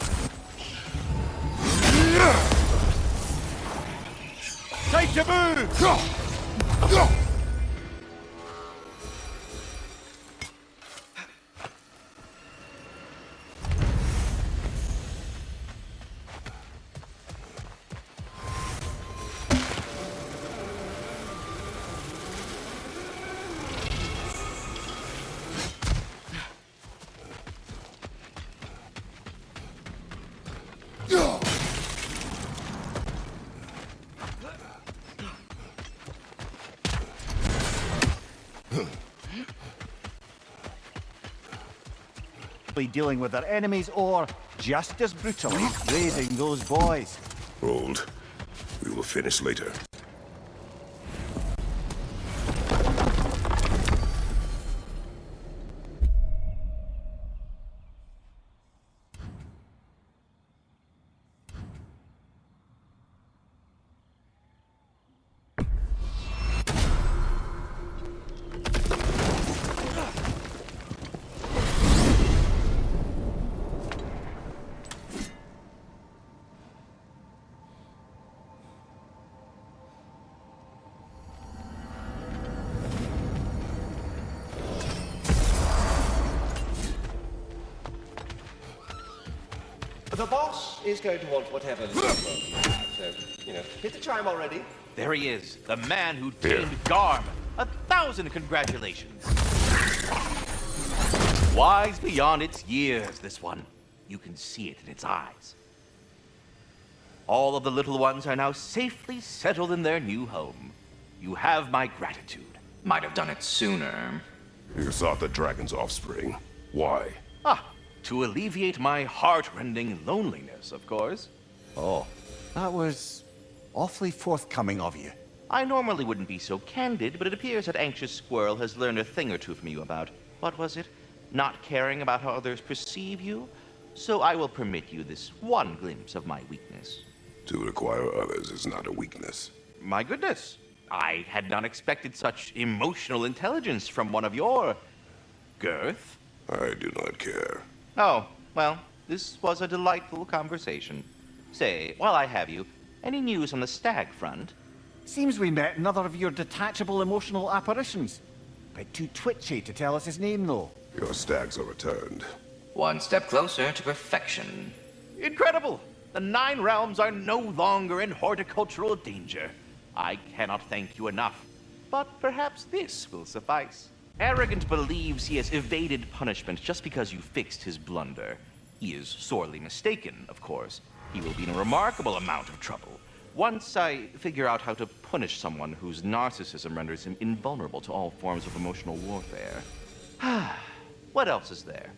to move! Dealing with their enemies, or just as brutally raising those boys. Hold. We will finish later. The boss is going to want whatever little work you have, so, hit the chime already. There he is, the man who tamed Garm. 1,000 congratulations. Wise beyond its years, this one. You can see it in its eyes. All of the little ones are now safely settled in their new home. You have my gratitude. Might have done it sooner. You sought the dragon's offspring. Why? To alleviate my heart-rending loneliness, of course. Oh, that was awfully forthcoming of you. I normally wouldn't be so candid, but it appears that Anxious Squirrel has learned a thing or two from you about, what was it? Not caring about how others perceive you? So I will permit you this one glimpse of my weakness. To require others is not a weakness. My goodness. I had not expected such emotional intelligence from one of your... girth. I do not care. Oh, well, this was a delightful conversation. Say, while I have you, any news on the Stag front? Seems we met another of your detachable emotional apparitions. Bit too twitchy to tell us his name, though. Your stags are returned. One step closer to perfection. Incredible! The 9 realms are no longer in horticultural danger. I cannot thank you enough, but perhaps this will suffice. Arrogant believes he has evaded punishment just because you fixed his blunder. He is sorely mistaken, of course. He will be in a remarkable amount of trouble. Once I figure out how to punish someone whose narcissism renders him invulnerable to all forms of emotional warfare. What else is there?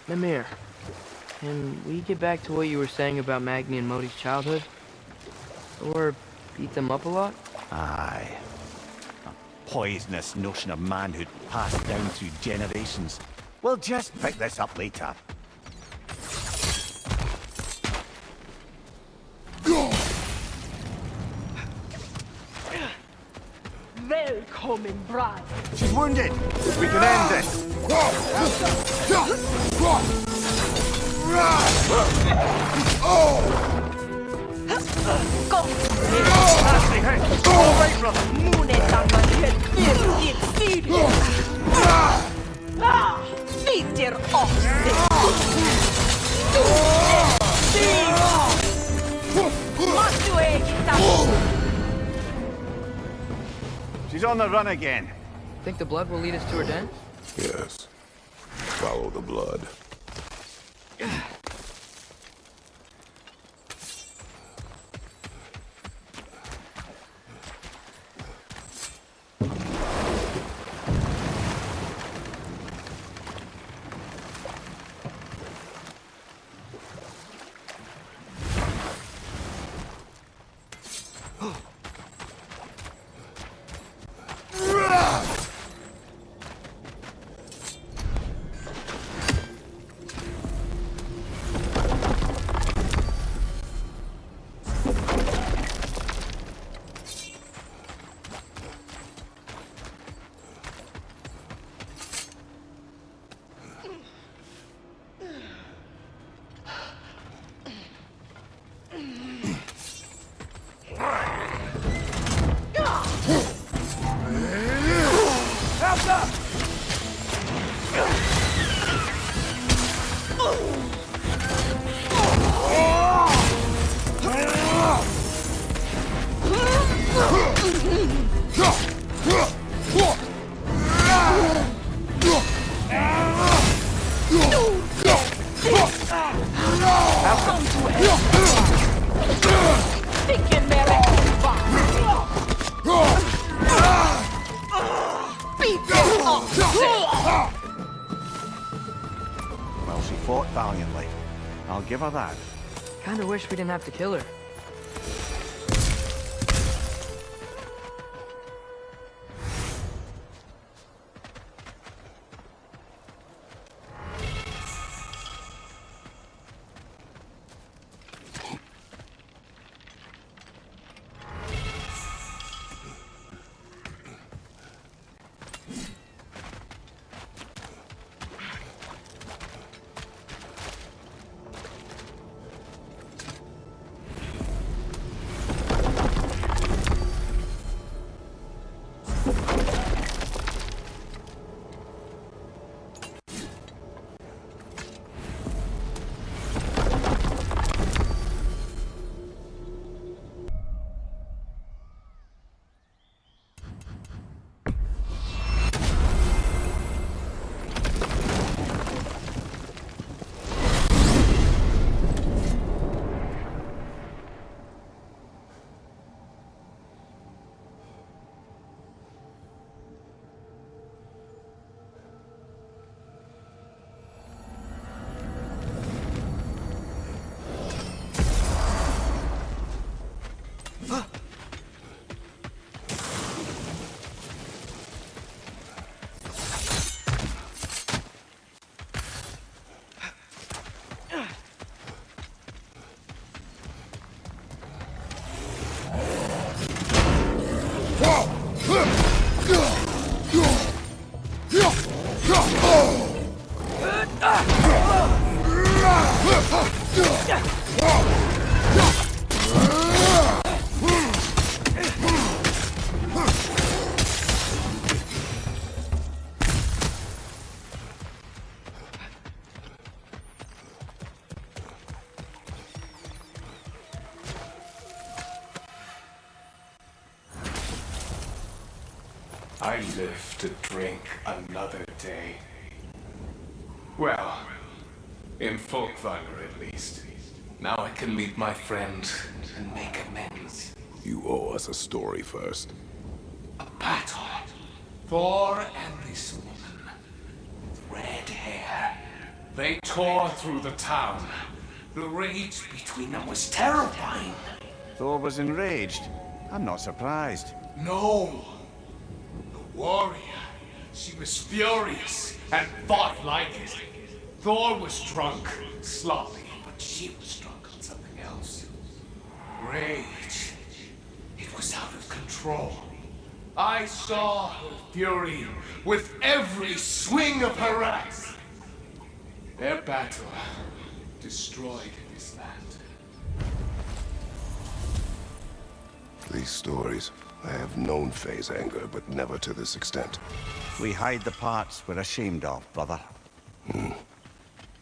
Mimir, can we get back to what you were saying about Magni and Modi's childhood? Or beat them up a lot? Aye. A poisonous notion of manhood passed down through generations. We'll just pick this up later. Welcome, bride. She's wounded! We can end this! She's on the run again. Think the blood will lead us to her den? Yes. Follow the blood. Well, she fought valiantly. I'll give her that. Kinda wish we didn't have to kill her. I live to drink another day. Well, in Folkvanger at least. Now I can meet my friend and make amends. You owe us a story first. A battle. Thor and this woman. With red hair. They tore through the town. The rage between them was terrifying. Thor was enraged. I'm not surprised. No. The warrior. She was furious and fought like it. Thor was drunk, sloppy, but she was drunk on something else. Rage. It was out of control. I saw her fury with every swing of her axe. Their battle destroyed this land. These stories, I have known Faye's anger, but never to this extent. We hide the parts we're ashamed of, brother.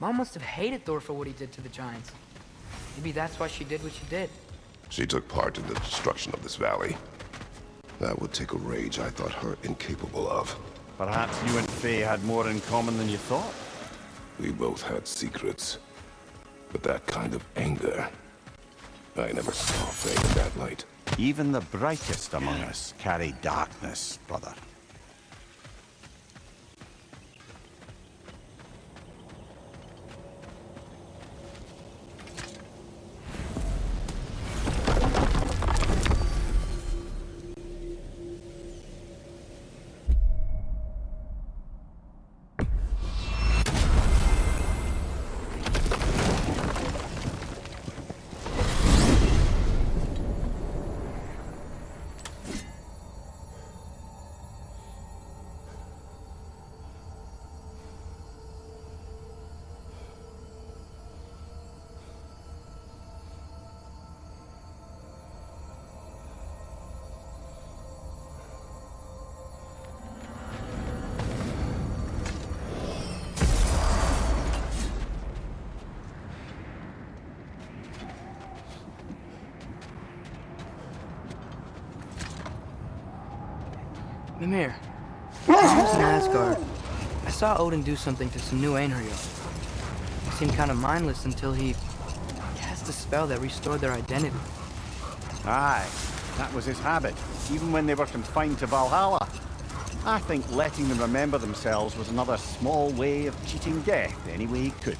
Mom must have hated Thor for what he did to the giants. Maybe that's why she did what she did. She took part in the destruction of this valley. That would take a rage I thought her incapable of. Perhaps you and Faye had more in common than you thought. We both had secrets. But that kind of anger, I never saw Faye in that light. Even the brightest among us carry darkness, brother. Mimir, when I was in Asgard, I saw Odin do something to some new Einherjar. He seemed kind of mindless until he cast a spell that restored their identity. Aye, that was his habit, even when they were confined to Valhalla. I think letting them remember themselves was another small way of cheating death any way he could.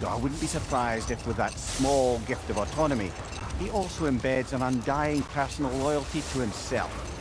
Though I wouldn't be surprised if with that small gift of autonomy, he also embeds an undying personal loyalty to himself.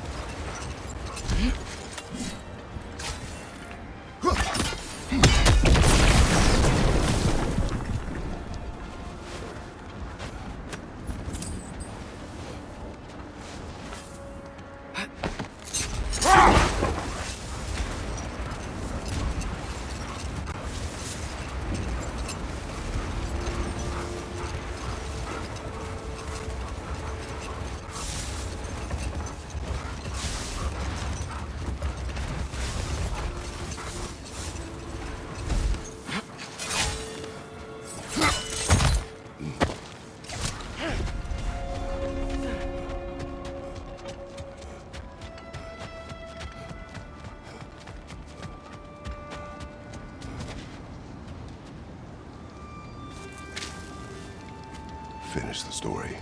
Finish the story.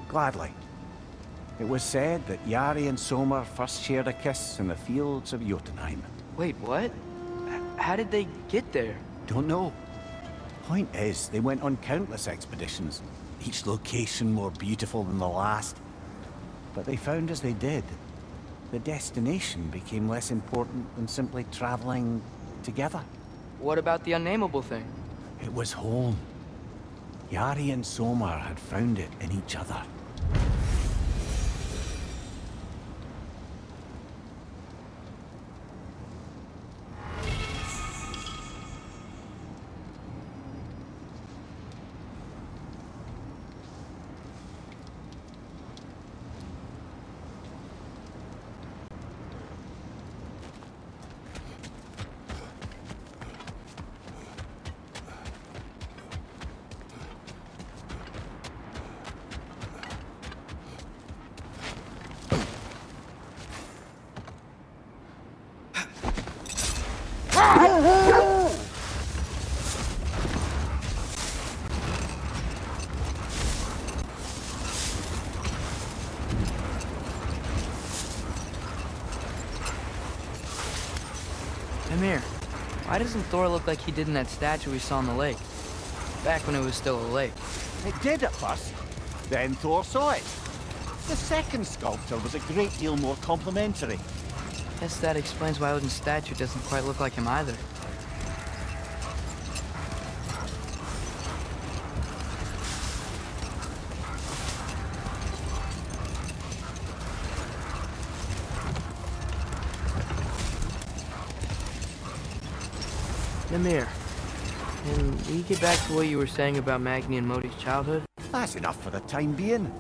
Gladly. It was said that Yari and Somar first shared a kiss in the fields of Jotunheim. Wait, what? How did they get there? Don't know. Point is, they went on countless expeditions, each location more beautiful than the last. But they found as they did, the destination became less important than simply traveling together. What about the unnameable thing? It was home. Yari and Somar had found it in each other. Mimir, Why doesn't Thor look like he did in that statue we saw in the lake? Back when it was still a lake. It did at first. Then Thor saw it. The second sculpture was a great deal more complimentary. Guess that explains why Odin's statue doesn't quite look like him either. Namir, can we get back to what you were saying about Magni and Modi's childhood? That's enough for the time being.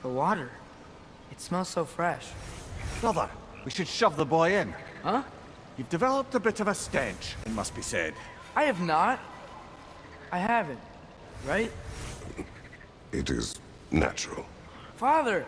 The water. It smells so fresh. Brother, we should shove the boy in. Huh? You've developed a bit of a stench, it must be said. I have not. I haven't. Right? It is natural. Father!